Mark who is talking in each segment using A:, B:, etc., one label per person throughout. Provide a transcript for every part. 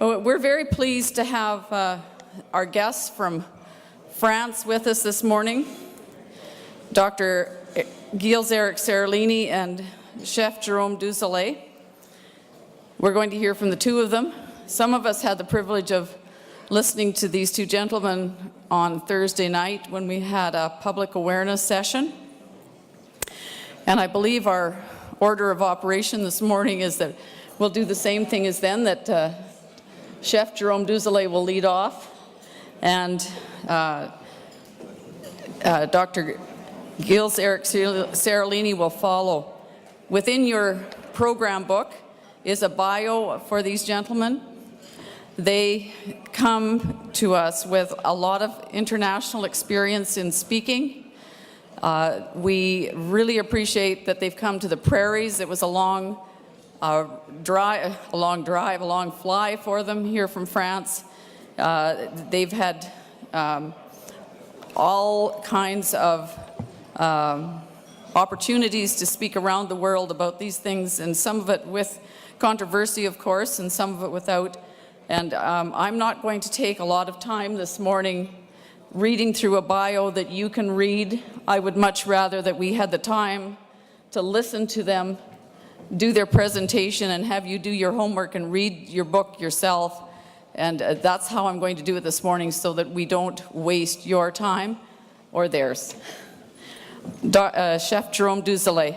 A: We're very pleased to have our guests from France with us this morning, Dr. Gilles-Éric Seralini and Chef Jérôme Dusolet. We're going to hear from the two of them. Some of us had the privilege of listening to these two gentlemen on Thursday night when we had a public awareness session. And I believe our order of operation this morning is that we'll do the same thing as then, that Chef Jérôme Dusolet will lead off, and Dr. Gilles-Éric Seralini will follow. Within your program book is a bio for these gentlemen. They come to us with a lot of international experience in speaking. We really appreciate that they've come to the prairies. It was a long fly for them here from France. They've had all kinds of opportunities to speak around the world about these things, and some of it with controversy, of course, and some of it without. And I'm not going to take a lot of time this morning reading through a bio that you can read. I would much rather that we had the time to listen to them do their presentation and have you do your homework and read your book yourself. And that's how I'm going to do it this morning, so that we don't waste your time or theirs. Chef Jérôme Dusolet.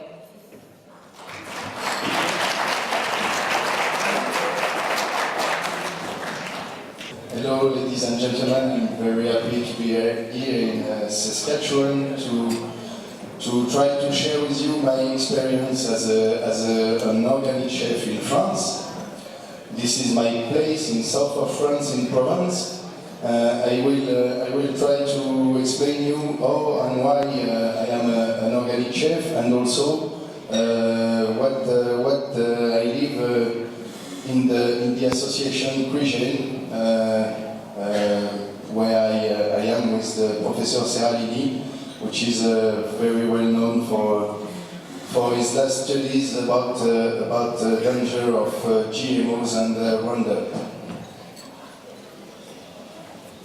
B: Hello, ladies and gentlemen. I'm very happy to be here in Saskatchewan to try to share with you my experience as an organic chef in France. This is my place in south of France, in Provence. I will try to explain you how and why I am an organic chef, and also what I live in the association Cuisine, where I am with the Professor Seralini, which is very well known for his last studies about the danger of GMOs and Roundup.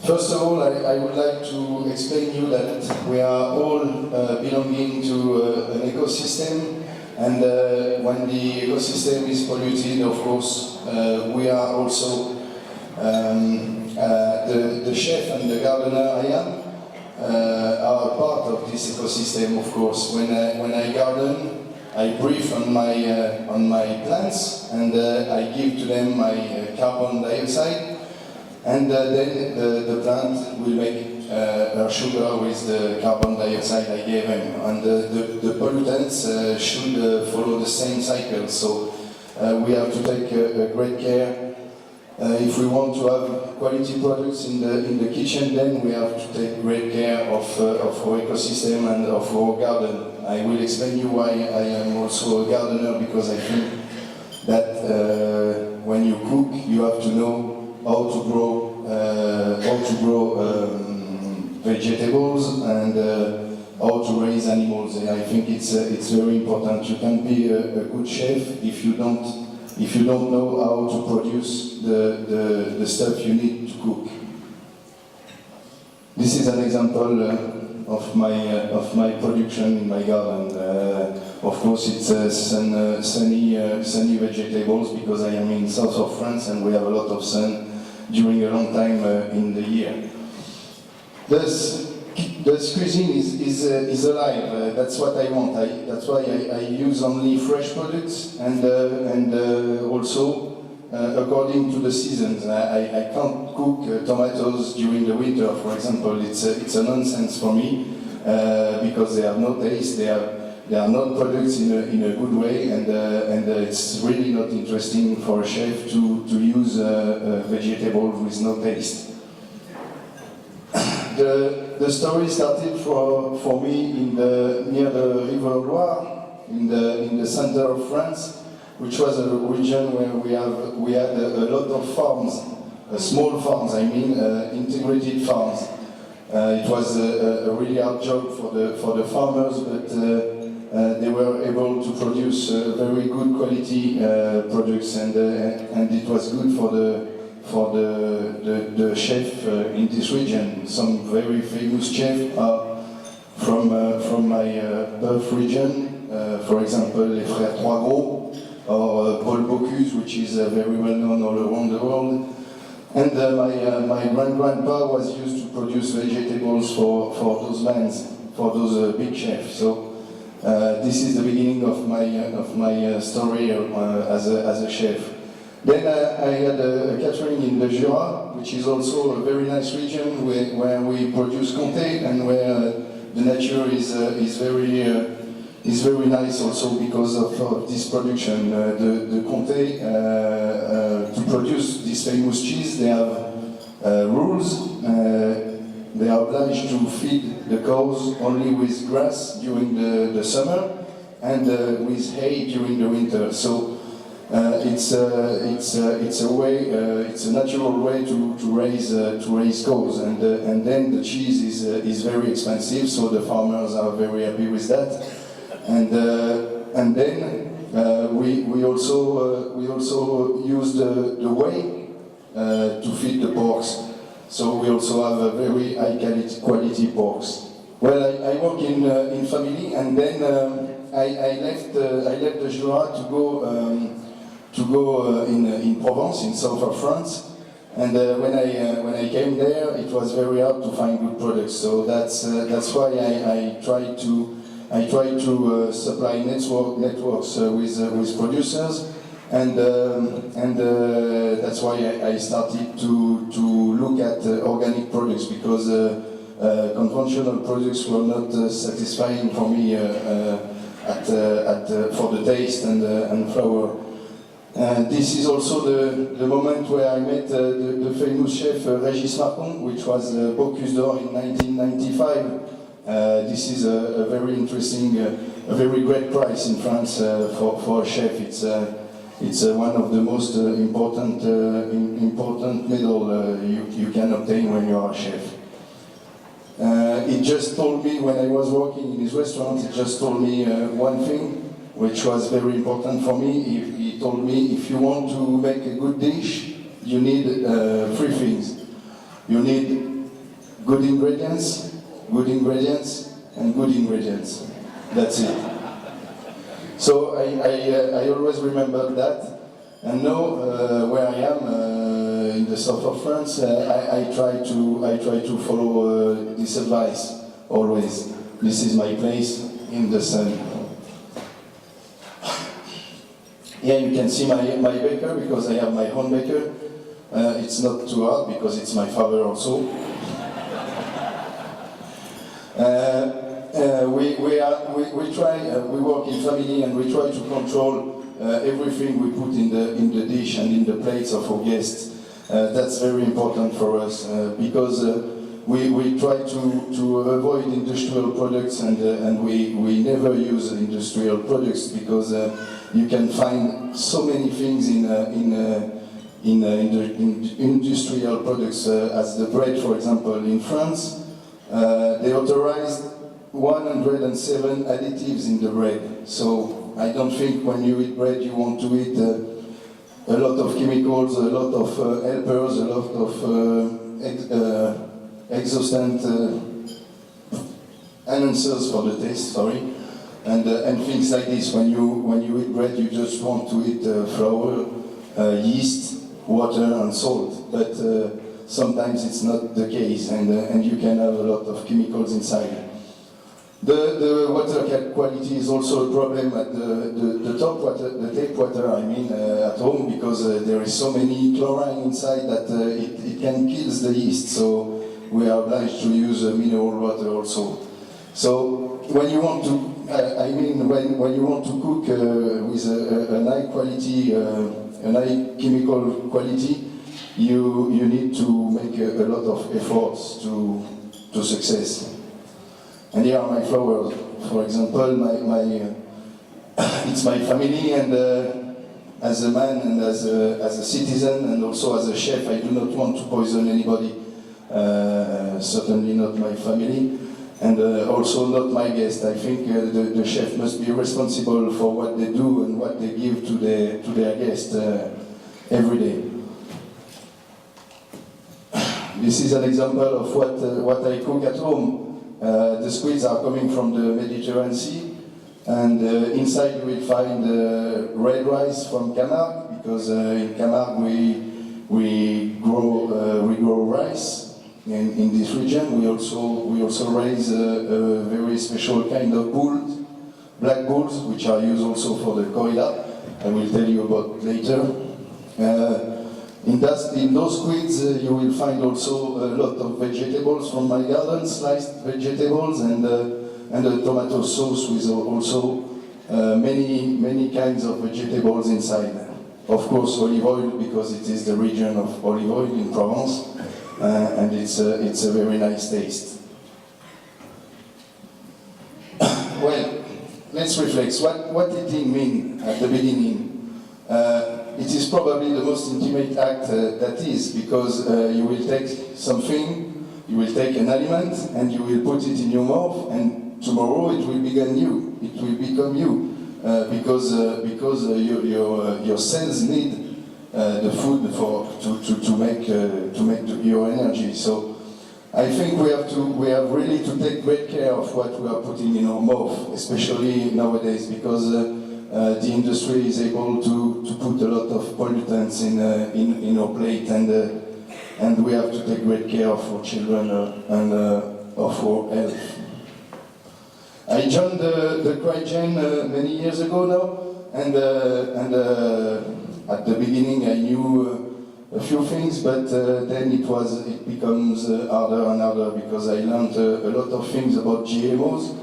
B: First of all, I would like to explain you that we are all belonging to an ecosystem, and when the ecosystem is polluted, of course, we are also the chef and the gardener I am. Are part of this ecosystem, of course. When I garden, I breathe on my plants, and I give to them my carbon dioxide, and then the plant will make sugar with the carbon dioxide I gave them, and the pollutants should follow the same cycle. So we have to take great care. If we want to have quality products in the kitchen, then we have to take great care of our ecosystem and of our garden. I will explain you why I am also a gardener, because I think that when you cook, you have to know how to grow vegetables and how to raise animals. And I think it's very important. You can be a good chef if you don't know how to produce the stuff you need to cook. This is an example of my production in my garden. Of course, it's sunny vegetables, because I am in south of France and we have a lot of sun during a long time in the year. Thus, cuisine is alive. That's what I want. That's why I use only fresh products, and also according to the seasons. I can't cook tomatoes during the winter, for example. It's a nonsense for me, because they have no taste. They are not produced in a good way, and it's really not interesting for a chef to use vegetables with no taste. The story started for me near the River Loire, in the center of France, which was a region where we had a lot of farms, small farms. I mean, integrated farms. It was a really hard job for the farmers, but they were able to produce very good quality products, and it was good for for the chef in this region. Some very famous chefs are from my birth region. For example, les Frères Trois Gros, or Paul Bocuse, which is very well known all around the world. And my grand-grandpa was used to produce vegetables for those lands, for those big chefs. So this is the beginning of my story as a chef. Then I had a catering in the Jura, which is also a very nice region where we produce comté and where the nature is very nice also because of this production. The comté, to produce this famous cheese, they have rules. They are obliged to feed the cows only with grass during the summer and with hay during the winter. So it's a way, it's a natural way to raise cows, and then the cheese is very expensive. So the farmers are very happy with that. And then we also use the whey to feed the porks. So we also have a very high quality porks. Well, I work in family, and then I left the Jura to go in Provence, in south of France. And when I came there, it was very hard to find good products. So that's why I try to supply networks with producers, and that's why I started to look at organic products, because conventional products were not satisfying for me for the taste and flavor. This is also the moment where I met the famous chef Régis Marcon, which was Bocuse d'Or in 1995. This is a very interesting, a very great prize in France for a chef. It's one of the most important medal you can obtain when you are a chef. He just told me, when I was working in his restaurant, he just told me one thing, which was very important for me. He told me, if you want to make a good dish, you need three things. You need good ingredients, and good ingredients. That's it. So I always remember that, and now where I am in the south of France, I try to follow this advice always. This is my place in the sun. Here you can see my baker, because I have my own baker. It's not too hard because it's my father also. We work in family, and we try to control everything we put in the dish and in the plates of our guests. That's very important for us because we try to avoid industrial products, and we never use industrial products, because you can find so many things in industrial products, as the bread, for example, in France. They authorized 107 additives in the bread. So I don't think when you eat bread you want to eat a lot of chemicals, a lot of helpers, a lot of exhaustant enhancers for the taste, sorry, and things like this. When you eat bread, you just want to eat flour, yeast, water, and salt. But sometimes it's not the case, and you can have a lot of chemicals inside. The water quality is also a problem at the top water, the tap water, I mean, at home, because there is so many chlorine inside that it can kill the yeast. So we are obliged to use mineral water also. So when you want to, when you want to cook with a high quality, a high chemical quality, you need to make a lot of efforts to success. And here are my flowers. For example, it's my family, and as a man and as a citizen and also as a chef, I do not want to poison anybody. Certainly not my family, and also not my guests. I think the chef must be responsible for what they do and what they give to their guests every day. This is an example of what I cook at home. The squids are coming from the Mediterranean Sea, and inside you will find red rice from Camargue, because in Camargue we grow rice in this region. We also raise a very special kind of bulls, black bulls, which are used also for the corrida. I will tell you about later. In those squids, you will find also a lot of vegetables from my garden, sliced vegetables, and a tomato sauce with also many kinds of vegetables inside. Of course, olive oil, because it is the region of olive oil in Provence, and it's a very nice taste. Well, let's reflect. What did it mean at the beginning? It is probably the most intimate act that is, because you will take something, you will take an element, and you will put it in your mouth, and tomorrow it will become you. It will become you, because your cells need the food to make your energy. So I think we have really to take great care of what we are putting in our mouth, especially nowadays, because the industry is able to put a lot of pollutants in our plate, and we have to take great care of our children and of our health. I joined the Crygen many years ago now, and at the beginning I knew a few things, but then it becomes harder and harder, because I learned a lot of things about GMOs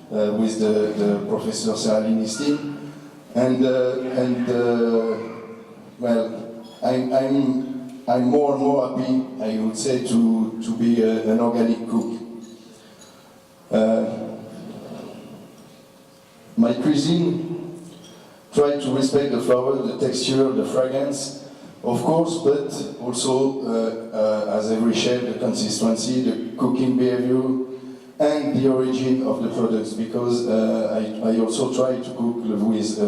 B: with the Professor Seralini's team. Well, I'm more and more happy, I would say, to be an organic cook. My cuisine try to respect the flavor, the texture, the fragrance, of course, but also, as every chef, the consistency, the cooking behavior, and the origin of the products, because I also try to cook with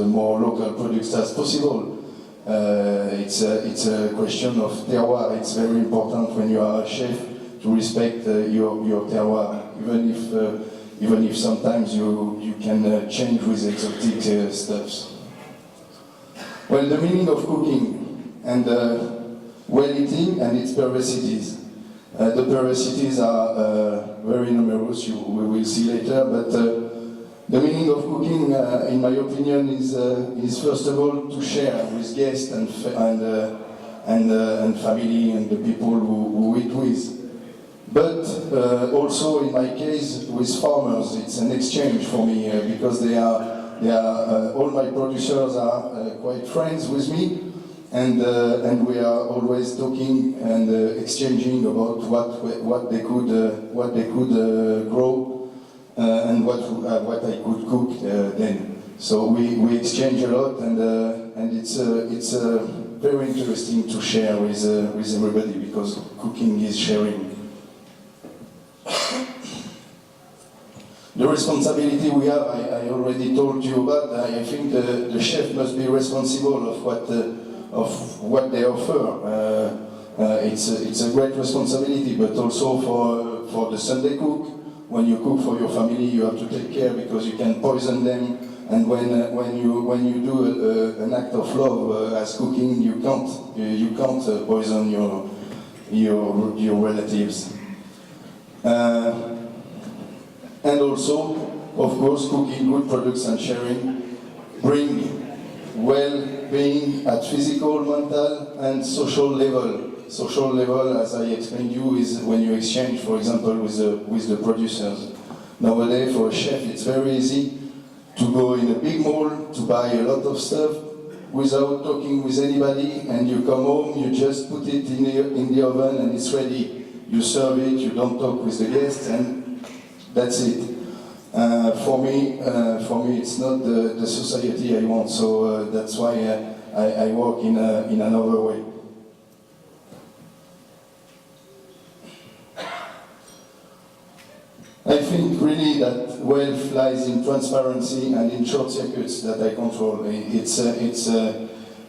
B: more local products as possible. It's a question of terroir. It's very important when you are a chef to respect your terroir, even if sometimes you can change with exotic stuffs. Well, the meaning of cooking and well eating and its perversities. The perversities are very numerous, we will see later, but the meaning of cooking, in my opinion, is first of all to share with guests and family and the people who eat with. But also, in my case, with farmers, it's an exchange for me, because all my producers are quite friends with me. And we are always talking and exchanging about what they could grow and what I could cook then. So we exchange a lot, and it's very interesting to share with everybody, because cooking is sharing. The responsibility we have, I already told you about. I think the chef must be responsible of what they offer. It's a great responsibility, but also for the Sunday cook. When you cook for your family, you have to take care, because you can poison them. And when you do an act of love as cooking, you can't poison your relatives. And also, of course, cooking good products and sharing bring well-being at physical, mental, and social level. Social level, as I explained you, is when you exchange, for example, with the producers. Nowadays, for a chef, it's very easy to go in a big mall to buy a lot of stuff without talking with anybody, and you come home, you just put it in the oven, and it's ready. You serve it, you don't talk with the guests, and that's it. For me, it's not the society I want, so that's why I work in another way. I think really that wealth lies in transparency and in short circuits that I control. It's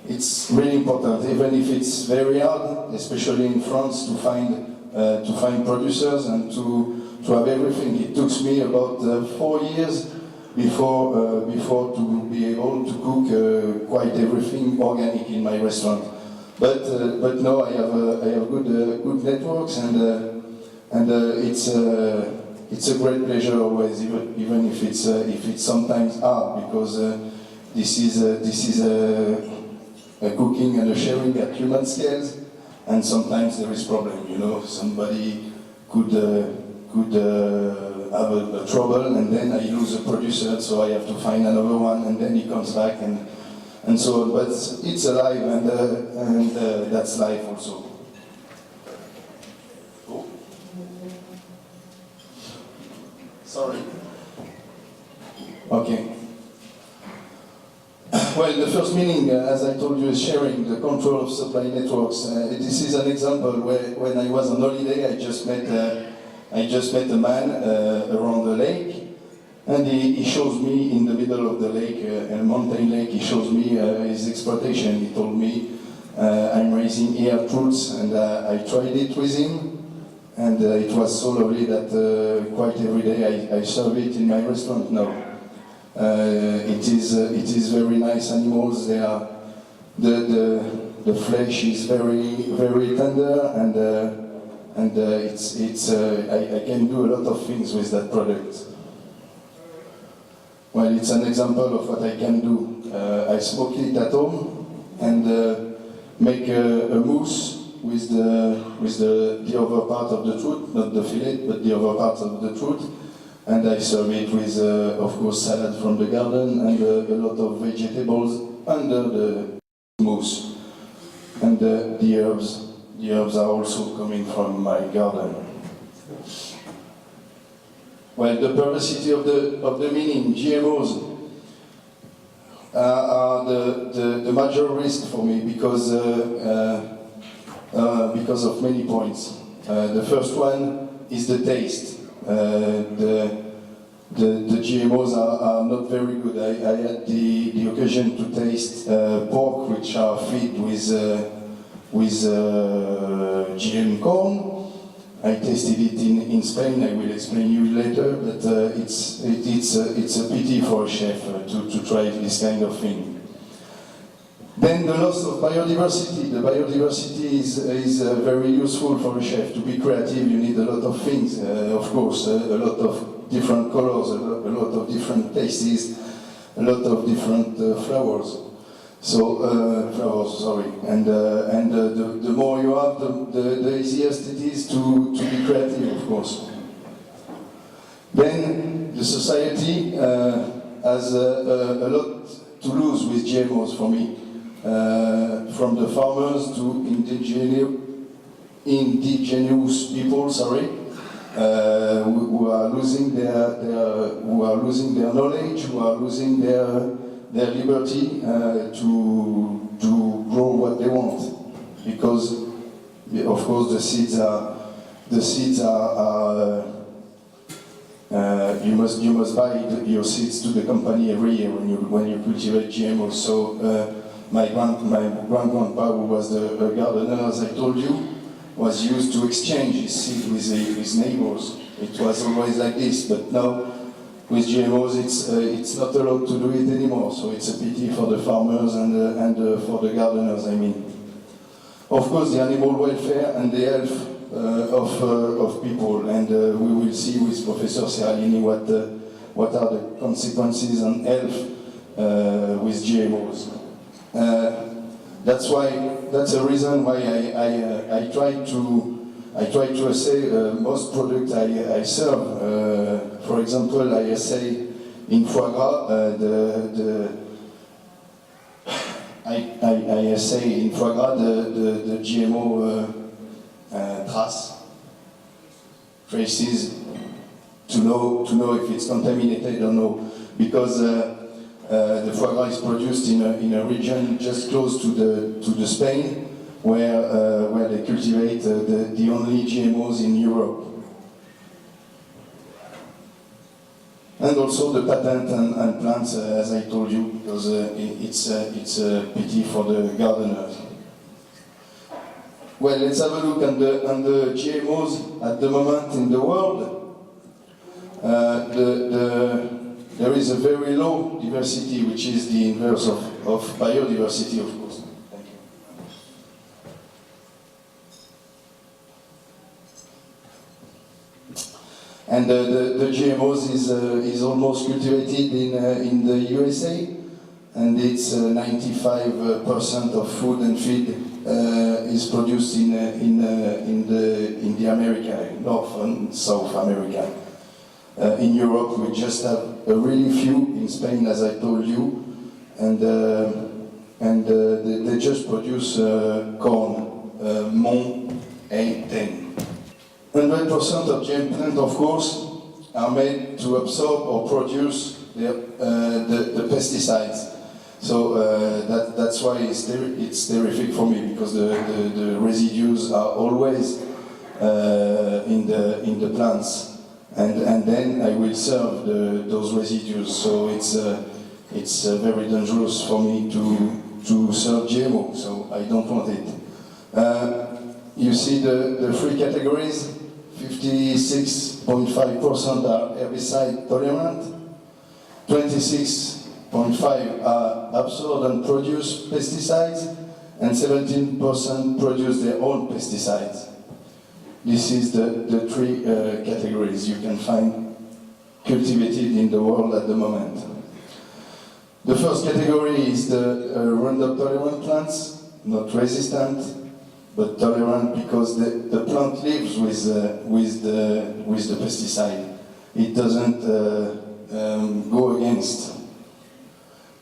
B: it's really important, even if it's very hard, especially in France, to find producers and to have everything. It took me about 4 years before to be able to cook quite everything organic in my restaurant. But now I have good networks, and it's a great pleasure always, even if it's sometimes hard, because this is a cooking and a sharing at human scales, and sometimes there is problem. You know, somebody could have a trouble, and then I lose a producer, so I have to find another one, and then he comes back, and so on. But it's alive, and that's life also. Oh. Sorry. Okay. Well, the first meaning, as I told you, is sharing, the control of supply networks. This is an example where, when I was on holiday, I just met a man around the lake, and he shows me in the middle of the lake, a mountain lake. He shows me his exploitation. He told me, "I'm raising here fruits," and I tried it with him, and it was so lovely that quite every day I serve it in my restaurant now. It is very nice animals. They are the flesh is very tender, and I can do a lot of things with that product. Well, it's an example of what I can do. I smoke it at home and make a mousse with the other part of the truth, not the fillet, but the other part of the truth. And I serve it with, of course, salad from the garden and a lot of vegetables under the mousse. And the herbs are also coming from my garden. Well, the perversity of the meaning, GMOs, are the major risk for me because of many points. The first one is the taste. The GMOs are not very good. I had the occasion to taste pork which are fed with GM corn. I tasted it in Spain. I will explain you later, but it's a pity for a chef to try this kind of thing. Then the loss of biodiversity. The biodiversity is very useful for a chef. To be creative, you need a lot of things, of course, a lot of different colors, a lot of different tastes, a lot of different flowers. So, and the more you have, the easiest it is to be creative, of course. Then the society has a lot to lose with GMOs for me. From the farmers to indigenous people, who are losing their knowledge, who are losing their liberty to grow what they want, because of course the seeds are you must buy your seeds to the company every year when you cultivate GMOs. So my grand-grandpa, who was a gardener, as I told you, was used to exchange his seed with his neighbors. It was always like this, but now with GMOs it's not allowed to do it anymore, so it's a pity for the farmers and for the gardeners, I mean. Of course, the animal welfare and the health of people, and we will see with Professor Seralini what are the consequences on health with GMOs. That's a reason why I try to assay most products I serve. For example, I assay in foie gras I assay in foie gras the GMO traces to know if it's contaminated or no, because the foie gras is produced in a region just close to the Spain, where they cultivate the only GMOs in Europe. and also the patent and plants, as I told you, because it's a pity for the gardeners. Well, let's have a look at the GMOs at the moment in the world. There is a very low diversity, which is the inverse of biodiversity, of course. Thank you. And the GMOs is almost cultivated in the USA, and it's 95% of food and feed is produced in the America, North and South America. In Europe, we just have a really few. In Spain, as I told you, and they just produce corn, Mont A10. 100% of GM plants, of course, are made to absorb or produce the pesticides. So that's why it's terrific for me, because the residues are always in the plants. And then I will serve those residues. So it's very dangerous for me to serve GMO. So I don't want it. You see the three categories. 56.5% are herbicide tolerant. 26.5% are absorb and produce pesticides, and 17% produce their own pesticides. This is the three categories you can find cultivated in the world at the moment. The first category is the Roundup tolerant plants, not resistant, but tolerant because the plant lives with the pesticide. It doesn't go against.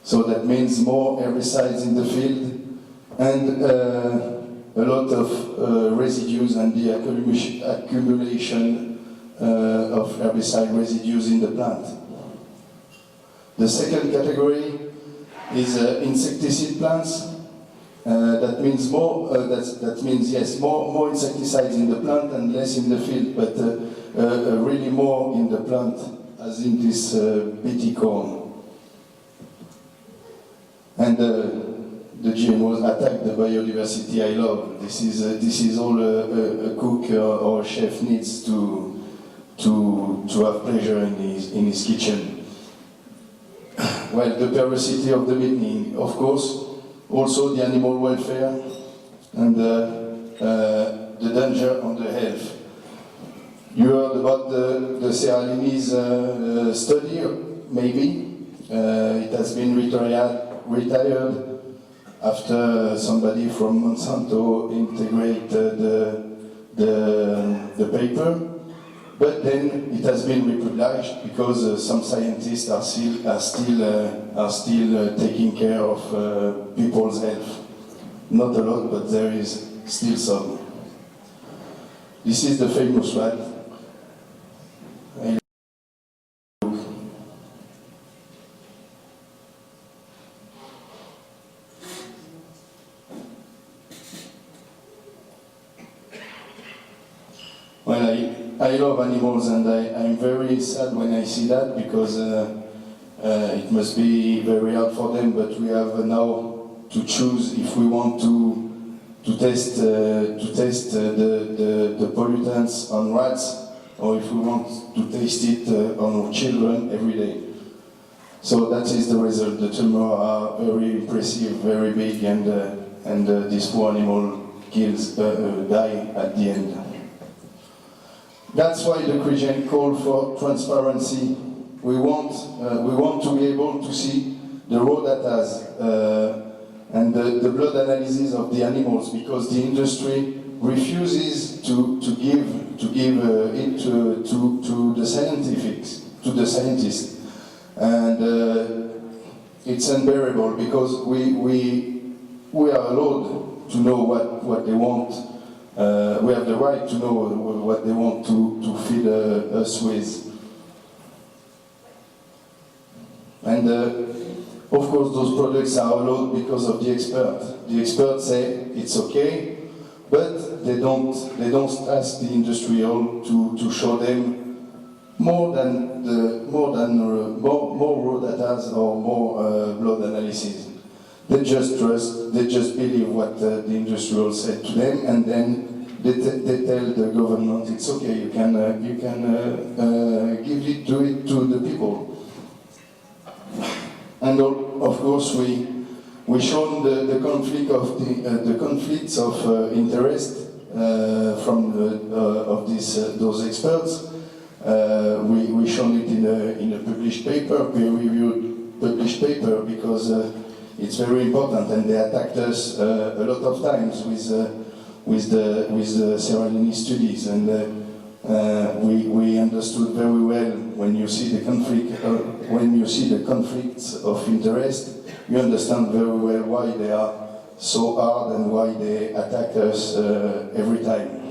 B: So that means more herbicides in the field and a lot of residues and the accumulation of herbicide residues in the plant. The second category is insecticide plants. That means more. That means yes, more insecticides in the plant and less in the field, but really more in the plant, as in this BT corn. And the GMOs attack the biodiversity I love. This is all a cook or a chef needs to have pleasure in his kitchen. Well, the perversity of the meaning, of course, also the animal welfare and the danger on the health. You heard about the Sierra Leone's study, maybe. It has been retired after somebody from Monsanto integrated the paper, but then it has been republished because some scientists are still taking care of people's health. Not a lot, but there is still some. This is the famous rat. Well, I love animals, and I'm very sad when I see that, because it must be very hard for them, but we have now to choose if we want to test the pollutants on rats, or if we want to taste it on our children every day. So that is the result. The tumors are very impressive, very big, and this poor animal die at the end. That's why the Christian call for transparency. We want to be able to see the raw data and the blood analysis of the animals, because the industry refuses to give it to the scientists, and it's unbearable, because we are allowed to know what they want. We have the right to know what they want to feed us with. And of course those products are allowed because of the experts. The experts say it's okay, but they don't ask the industrial to show them more raw data or more blood analysis. They just trust, they just believe what the industrial said to them, and then they tell the government it's okay, you can give it to the people. And of course we shown the conflict of the conflicts of interest from those experts. We shown it in a published paper, peer-reviewed published paper, because it's very important, and they attacked us a lot of times with the Sierra Leone studies, and we understood very well when you see the conflict, when you see the conflicts of interest, you understand very well why they are so hard and why they attack us every time.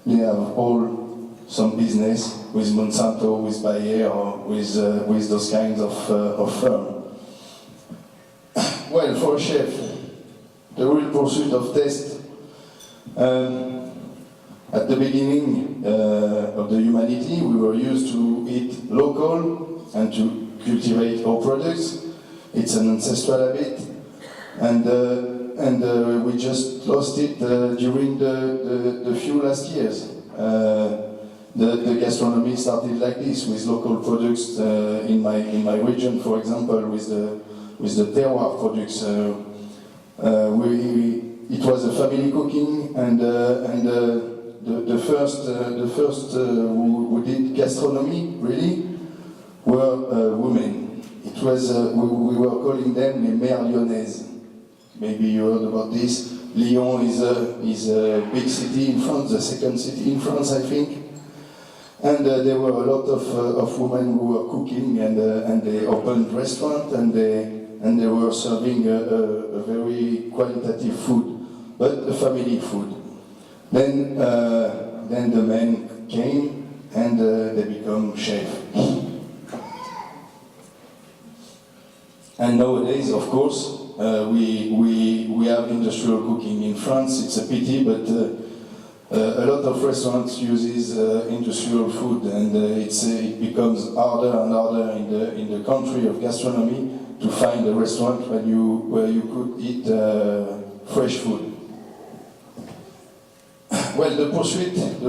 B: They have all some business with Monsanto, with Bayer, or with those kinds of firms. Well, for a chef, the real pursuit of taste, at the beginning of the humanity, we were used to eat local and to cultivate our products. It's an ancestral habit, and we just lost it during the few last years. The gastronomy started like this, with local products in my region, for example, with the terroir products. It was a family cooking, and the first who did gastronomy really were women. It was we were calling them les mères lyonnaises. Maybe you heard about this. Lyon is a big city in France, the second city in France, I think. And there were a lot of women who were cooking, and they opened restaurants, and they were serving a very qualitative food, but a family food. Then the men came, and they become chefs. And nowadays, of course, we have industrial cooking in France. It's a pity, but a lot of restaurants uses industrial food, and it becomes harder and harder in the country of gastronomy to find a restaurant where you could eat fresh food. Well, the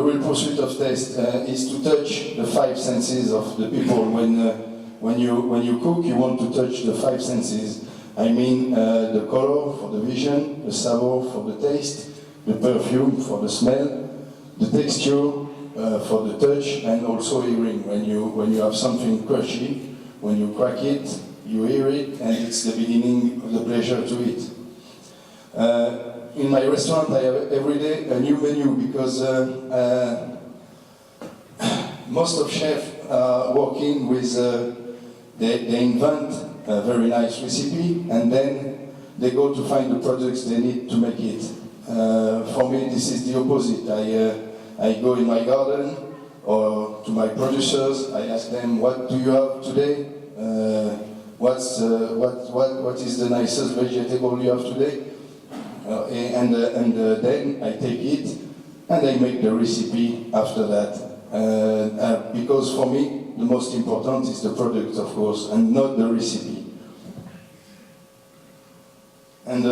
B: real pursuit of taste is to touch the five senses of the people. When you cook, you want to touch the five senses. I mean, the color for the vision, the savor for the taste, the perfume for the smell, the texture for the touch, and also hearing. When you have something crunchy, when you crack it, you hear it, and it's the beginning of the pleasure to eat. In my restaurant, I have every day a new menu, because most of chefs are working with, they invent a very nice recipe, and then they go to find the products they need to make it. For me, this is the opposite. I go in my garden or to my producers. I ask them, what do you have today? What is the nicest vegetable you have today? And then I take it and I make the recipe after that. Because for me, the most important is the product, of course, and not the recipe. And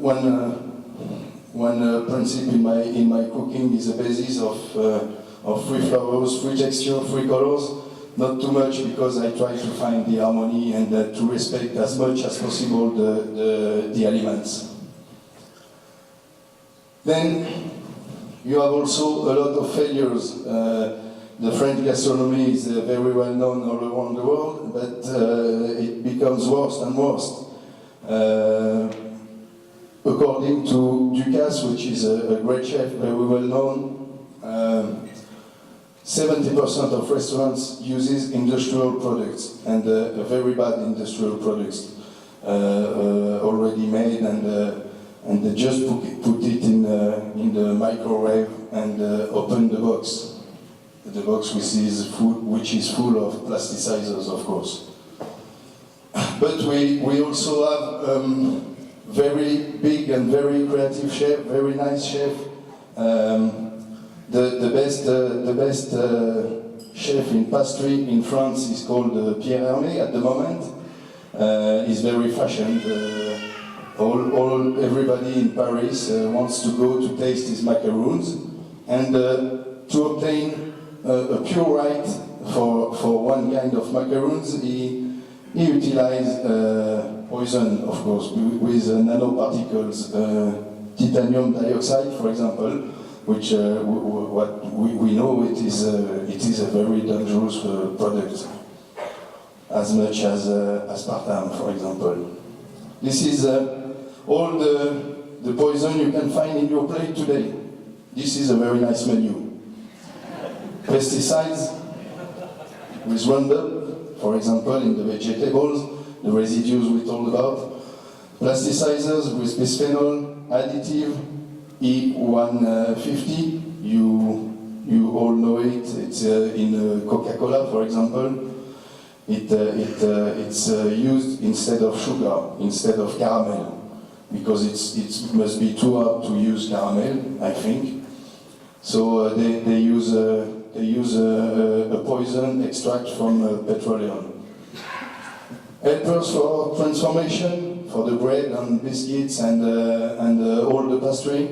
B: one principle in my cooking is a basis of free flavors, free texture, free colors. Not too much, because I try to find the harmony and to respect as much as possible the elements. Then you have also a lot of failures. The French gastronomy is very well known all around the world, but it becomes worse and worse. According to Ducasse, which is a great chef, very well known, 70% of restaurants uses industrial products, and very bad industrial products already made, and they just put it in the microwave and open the box. The box which is full of plasticizers, of course. But we also have very big and very creative chef, very nice chef. The best chef in pastry in France is called Pierre Hermé at the moment. He's very fashioned. Everybody in Paris wants to go to taste his macaroons, and to obtain a pure white for one kind of macaroons, he utilized poison, of course, with nanoparticles, titanium dioxide, for example, which what we know it is a very dangerous product, as much as aspartame, for example. This is all the poison you can find in your plate today. This is a very nice menu. Pesticides with Roundup, for example, in the vegetables, the residues we told about. Plasticizers with bisphenol, additive, E150, you all know it. It's in Coca-Cola, for example. It's used instead of sugar, instead of caramel, because it must be too hard to use caramel, I think. So they use a poison extract from petroleum. Helpers for transformation, for the bread and biscuits and all the pastry.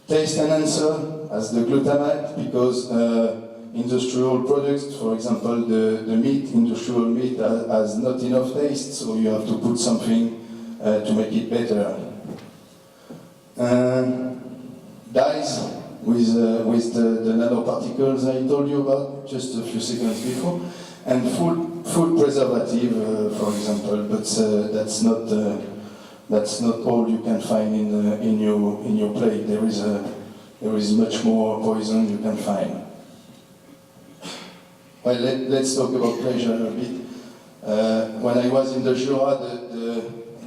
B: Taste enhancer as the glutamate, because industrial products, for example, the meat, industrial meat has not enough taste, so you have to put something to make it better. Dyes with the nanoparticles I told you about just a few seconds before, and food preservative, for example, but that's not all you can find in your plate. There is much more poison you can find. Well, let's talk about pleasure a bit. When I was in the Jura,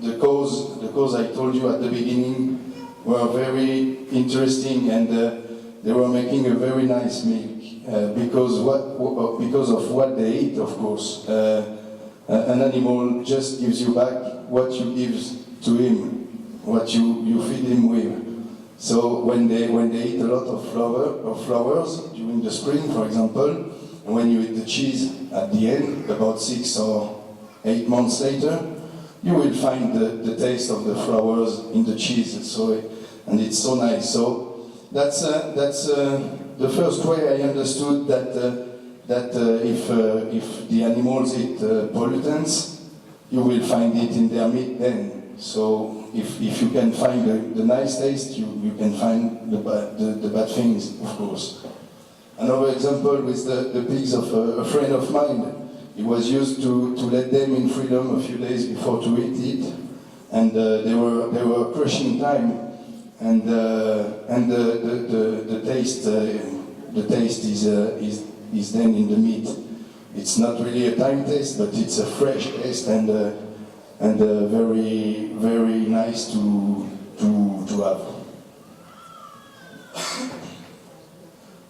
B: the cows I told you at the beginning were very interesting, and they were making a very nice milk because of what they eat, of course. An animal just gives you back what you give to him, what you feed him with. So when they eat a lot of flowers during the spring, for example, and when you eat the cheese at the end, about 6 or 8 months later, you will find the taste of the flowers in the cheese. And it's so nice. So that's the first way I understood that if the animals eat pollutants, you will find it in their meat then. So if you can find the nice taste, you can find the bad things, of course. Another example with the pigs of a friend of mine. He was used to let them in freedom a few days before to eat it, and they were crushing time, and the taste is then in the meat. It's not really a time taste, but it's a fresh taste and very very nice to have.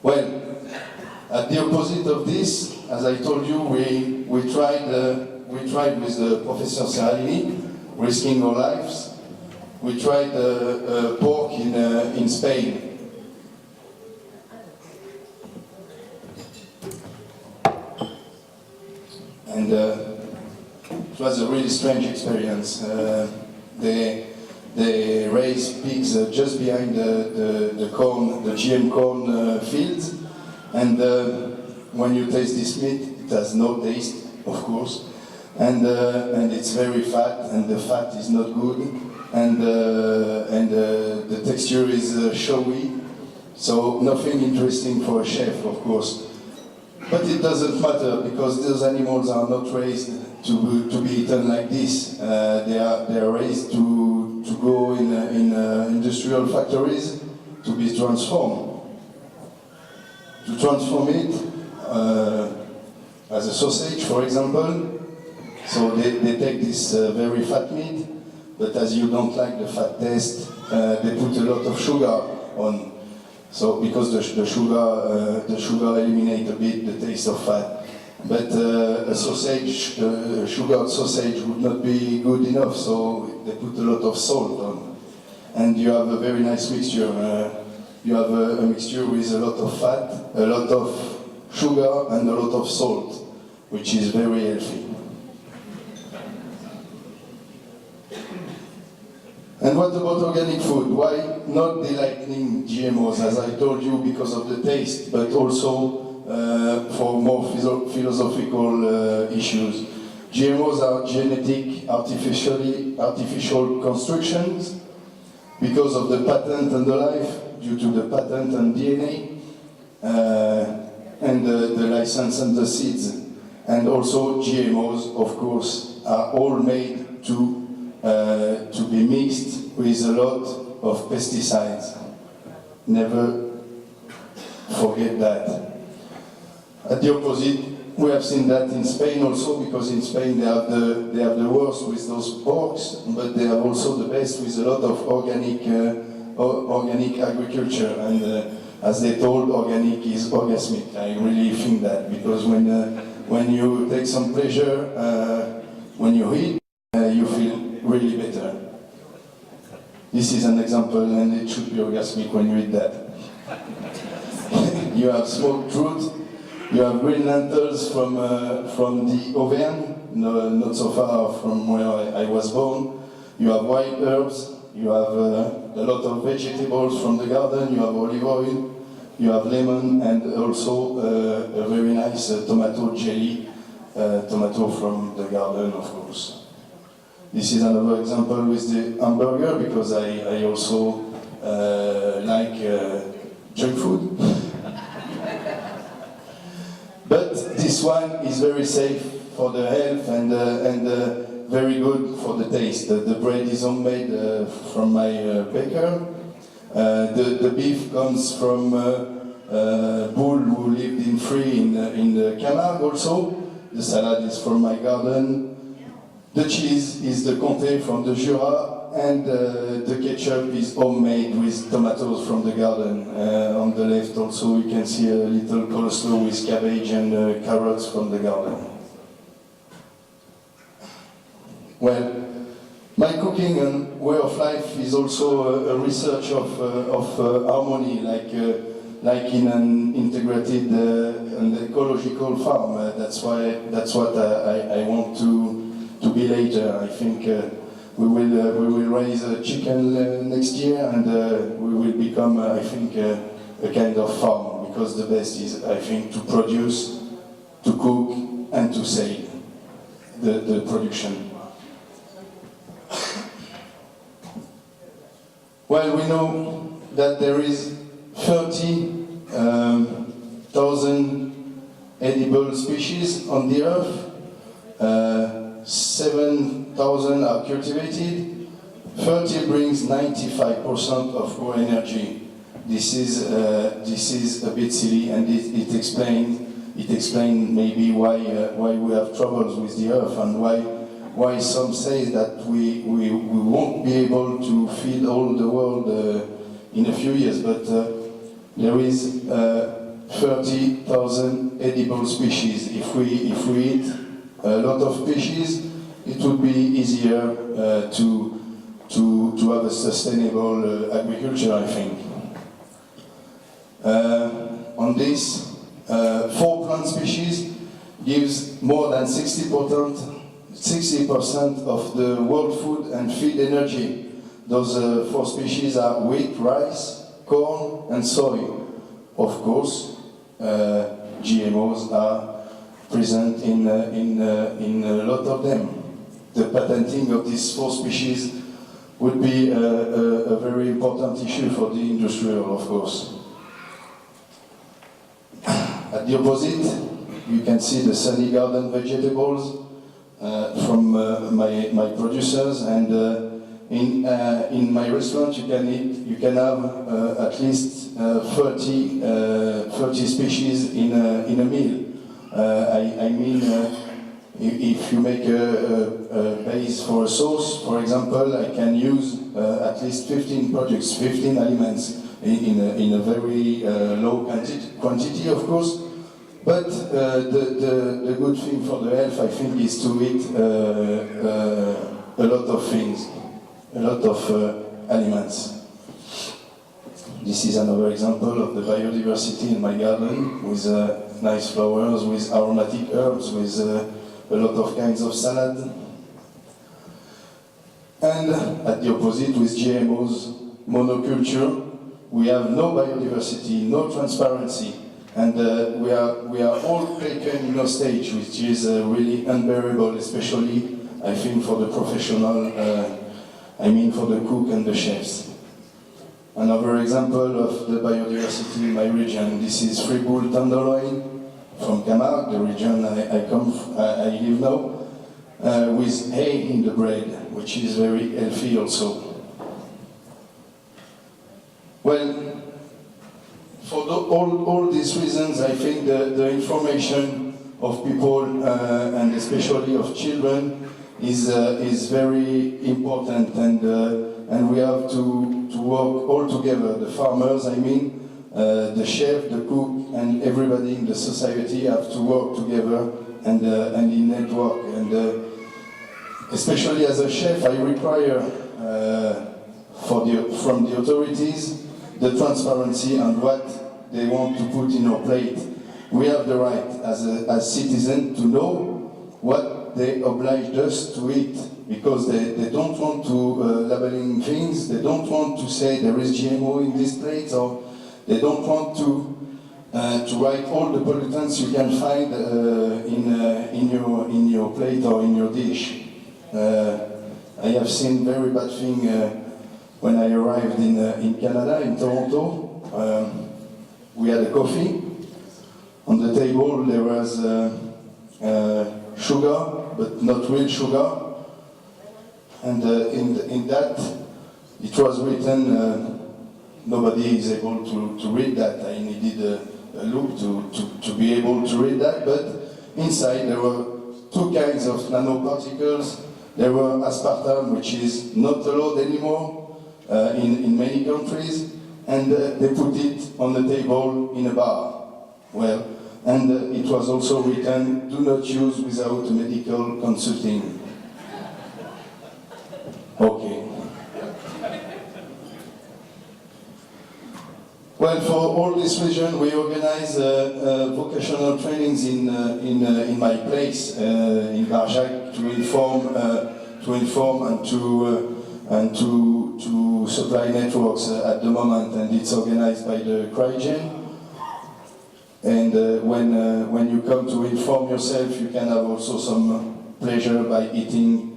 B: Well. At the opposite of this, as I told you, we tried with Professor Serralini, risking our lives. We tried pork in Spain. And it was a really strange experience. They raised pigs just behind the GM corn fields. And when you taste this meat, it has no taste, of course, and it's very fat, and the fat is not good, and the texture is showy, so nothing interesting for a chef, of course. But it doesn't matter, because those animals are not raised to be eaten like this. They are raised to go in industrial factories to be transformed. To transform it as a sausage, for example. So they take this very fat meat, but as you don't like the fat taste, they put a lot of sugar on. So because the sugar eliminates a bit the taste of fat. But a sausage, sugared sausage would not be good enough, so they put a lot of salt on. And you have a very nice mixture. you have a mixture with a lot of fat, a lot of sugar and a lot of salt, which is very healthy. And what about organic food? Why not delighting GMOs, as I told you, because of the taste, but also for more philosophical issues. GMOs are genetic, artificial constructions because of the patent and the life, due to the patent and DNA, and the license and the seeds. And also GMOs, of course, are all made to be mixed with a lot of pesticides. Never forget that. At the opposite, we have seen that in Spain also, because in Spain they have the worst with those porks, but they have also the best with a lot of organic agriculture. And as they told, organic is orgasmic. I really think that, because when you take some pleasure when you eat, you feel really better. This is an example, and it should be orgasmic when you eat that. You have smoked truth, you have green lentils from the Auvergne, not so far from where I was born. You have white herbs, you have a lot of vegetables from the garden, you have olive oil, you have lemon, and also a very nice tomato jelly, tomato from the garden, of course. This is another example with the hamburger, because I also like junk food. But this one is very safe for the health and very good for the taste. The bread is homemade from my baker. The beef comes from a bull who lived in free in the Camargue also. The salad is from my garden. The cheese is the Comté from the Jura, and the ketchup is homemade with tomatoes from the garden. On the left also you can see a little coleslaw with cabbage and carrots from the garden. Well, my cooking and way of life is also a research of harmony, like in an integrated and ecological farm. That's what I want to be later. I think we will raise a chicken next year, and we will become, I think, a kind of farm, because the best is, I think, to produce, to cook, and to sell the production. Well, we know that there is 30,000 edible species on the earth. 7,000 are cultivated. 30 brings 95% of our energy. This is a bit silly, and it explains maybe why we have troubles with the earth, and why some say that we won't be able to feed all the world in a few years. But there is 30,000 edible species. If we eat a lot of species, it would be easier to have a sustainable agriculture, I think. On this, 4 plant species gives more than 60% of the world food and feed energy. Those 4 species are wheat, rice, corn, and soy. Of course, GMOs are present in a lot of them. The patenting of these 4 species would be a very important issue for the industrial, of course. At the opposite, you can see the sunny garden vegetables from my producers, and in my restaurant you can have at least 30 species in a meal. I mean, if you make a base for a sauce, for example, I can use at least 15 products, 15 elements in a very low quantity, of course. But the good thing for the health, I think, is to eat a lot of things, a lot of elements. This is another example of the biodiversity in my garden, with nice flowers, with aromatic herbs, with a lot of kinds of salad. And at the opposite, with GMOs, monoculture, we have no biodiversity, no transparency, and we are all taken in a stage which is really unbearable, especially, I think, for the professional, for the cook and the chefs. Another example of the biodiversity in my region, this is Fribourg tenderloin from Camargue, the region I live now, with hay in the bread, which is very healthy also. Well, for all these reasons, I think the information of people, and especially of children, is very important, and we have to work all together, the farmers, the chef, the cook, and everybody in the society have to work together and in network. And especially as a chef, I require from the authorities the transparency and what they want to put in our plate. We have the right as citizens to know what they obliged us to eat, because they don't want to labeling things, they don't want to say there is GMO in this plate, or they don't want to write all the pollutants you can find in your plate or in your dish. I have seen very bad thing when I arrived in Canada, in Toronto. We had a coffee. On the table there was sugar, but not real sugar. And in that, it was written, nobody is able to read that. I needed a look to be able to read that, but inside there were two kinds of nanoparticles. There were aspartame, which is not allowed anymore in many countries, and they put it on the table in a bar. Well, and it was also written, do not use without medical consulting. Okay. Well, for all this region, we organize vocational trainings in my place in Barjac to inform and to supply networks at the moment, and it's organized by the Crygen. And when you come to inform yourself, you can have also some pleasure by eating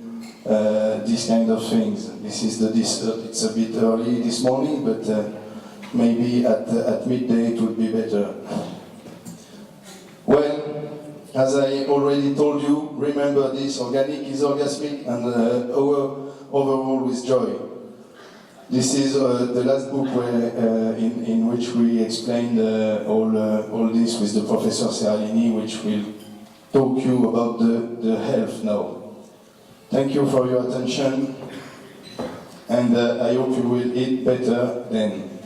B: these kind of things. This is the dessert. It's a bit early this morning, but maybe at midday it would be better. Well, as I already told you, remember this: organic is orgasmic, and overall with joy. This is the last book in which we explained all this with the Professor Seralini, which will talk you about the health now. Thank you for your attention, and I hope you will eat better then.